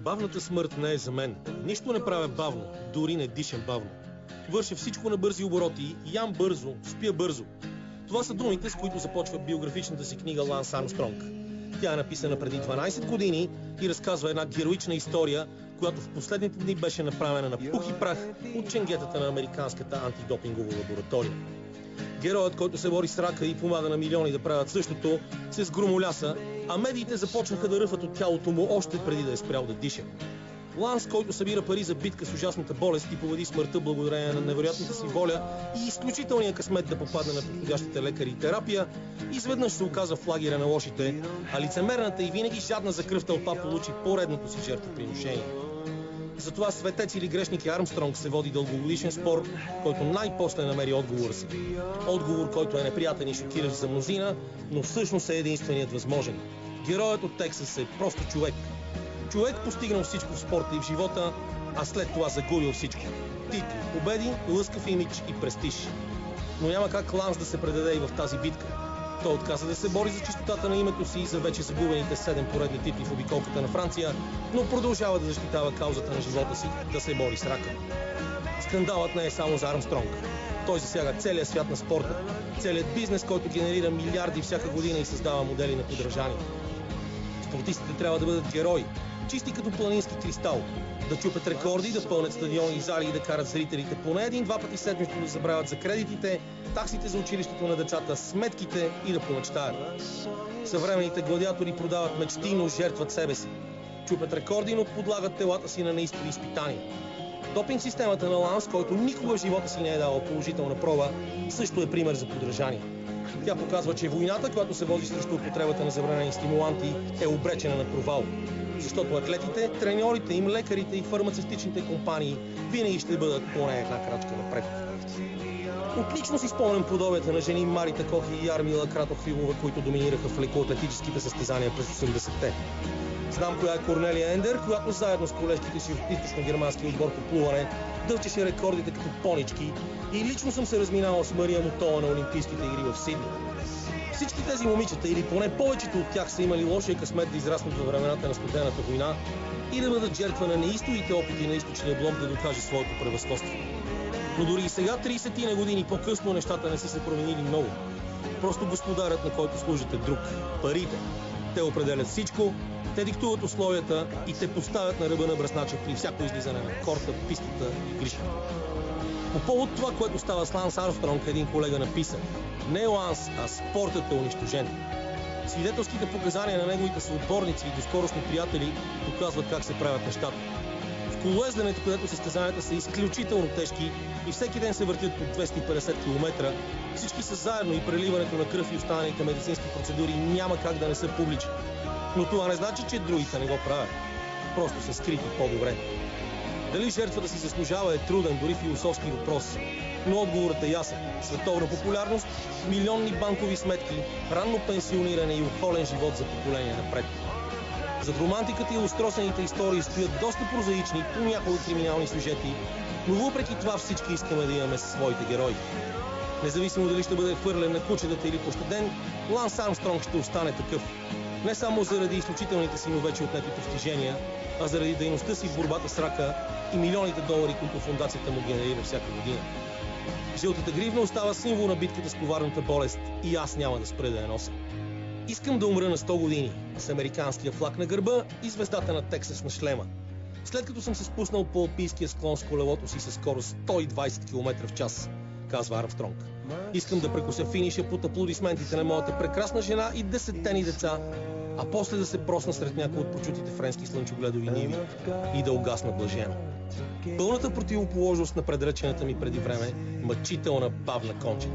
Бавната смърт не е за мен. Нищо не правя бавно, дори не дишам бавно. Върша всичко на бързи обороти, ям бързо, спя бързо. Това са думите, с които започва биографичната си книга Ланс Армстронг. Тя е написана преди 12 години и разказва една героична история, която в последните дни беше направена на пух и прах от ченгетата на американската антидопингова лаборатория. Героят, който се бори с рака и помага на милиони да правят същото, се сгромоляса, а медиите започнаха да ръфат от тялото му още преди да е спрял да диша. Ланс, който събира пари за битка с ужасната болест и победи смъртта благодарение на невероятната си воля и изключителния късмет да попадне на подходящите лекари и терапия, изведнъж се оказа в лагера на лошите, а лицемерната и винаги жадна за кръв тълпа получи поредното си жертвоприношение. Затова светец или грешник Армстронг се води дългогодишен спор, който най-после намери отговора си. Отговор, който е неприятен и шокиращ за мнозина, но всъщност е единственият възможен. Героят от Тексас е просто човек. Човек, постигнал всичко в спорта и в живота, а след това загубил всичко. Титли, победи, лъскав имидж и престиж. Но няма как Ланс да се предаде и в тази битка. Той отказа да се бори за чистотата на името си и за вече загубените 7 поредни титли в обиколката на Франция, но продължава да защитава каузата на живота си, да се бори с рака. Скандалът не е само за Армстронг. Той засяга целия свят на спорта, целият бизнес, който генерира милиарди всяка година и създава модели на подражание. Спортистите трябва да бъдат герои, чисти като планински кристал, да чупят рекорди, да пълнят стадиони и зали и да карат зрителите поне един-два пъти седмично да забравят за кредитите, таксите за училището на децата, сметките и да помечтаят. Съвременните гладиатори продават мечти, но жертват себе си. Чупят рекорди, но подлагат телата си на неистови изпитания. Допинг системата на Ланс, който никога в живота си не е дала положителна проба, също е пример за подражание. Тя показва, че войната, която се води срещу употребата на забранени стимуланти, е обречена на провал. Защото атлетите, треньорите им, лекарите и фармацевтичните компании винаги ще бъдат поне една крачка напред. Отлично си спомням подобията на жени Марита Кохи и Ярмила Кратохвилова, които доминираха в лекоатлетическите състезания през 80-те. Знам коя е Корнелия Ендер, която заедно с колежките си от източно-германски отбор по плуване дълчеше рекордите като понички, и лично съм се разминавал с Мария Мотова на Олимпийските игри в Сидни. Всички тези момичета, или поне повечето от тях, са имали лошия късмет да израснат във времената на студената война и да бъдат жертва на неистовите опити на източния блок да докаже своето превъзходство. Но дори и сега, 30 години по-късно, нещата не са се променили много. Просто господарят, на който служат, е друг – парите. Те определят всичко, те диктуват условията и те поставят на ръба на бръснача при всяко излизане на корта, пистата и игрищата. По повод това, което става с Ланс Армстронг, един колега написа: не Ланс, а спортът е унищожен. Свидетелските показания на неговите съотборници и доскорошни приятели доказват как се правят нещата. В колоезденето, където състезанията са изключително тежки и всеки ден се въртят по 250 км, всички са заедно и преливането на кръв и останалите медицински процедури няма как да не са публични. Но това не значи, че другите не го правят. Просто са скрити по-добре. Дали жертвата си заслужава е труден, дори философски въпрос. Но отговорът е ясен. Световна популярност, милионни банкови сметки, ранно пенсиониране и охолен живот за поколения напред. Зад романтиката и устросените истории стоят доста прозаични, понякога криминални сюжети, но въпреки това всички искаме да имаме своите герои. Независимо дали ще бъде хвърлен на кучетата или пощаден, Ланс Армстронг ще остане такъв. Не само заради изключителните си, но вече отнети постижения, а заради дейността си в борбата с рака и милионите долари, които фондацията му генерира всяка година. Жълтата гривна остава символ на битката с коварната болест и аз няма да спра да я нося. Искам да умра на 100 години, с американския флаг на гърба и звездата на Тексас на шлема. След като съм се спуснал по алпийския склон с колелото си със скорост 120 км в час, казва Армстронг. Искам да прекуся финиша под аплодисментите на моята прекрасна жена и 10 ни деца, а после да се просна сред някои от прочутите френски слънчогледови ниви и да угасна блажено. Пълната противоположност на предречената ми преди време мъчителна бавна конча.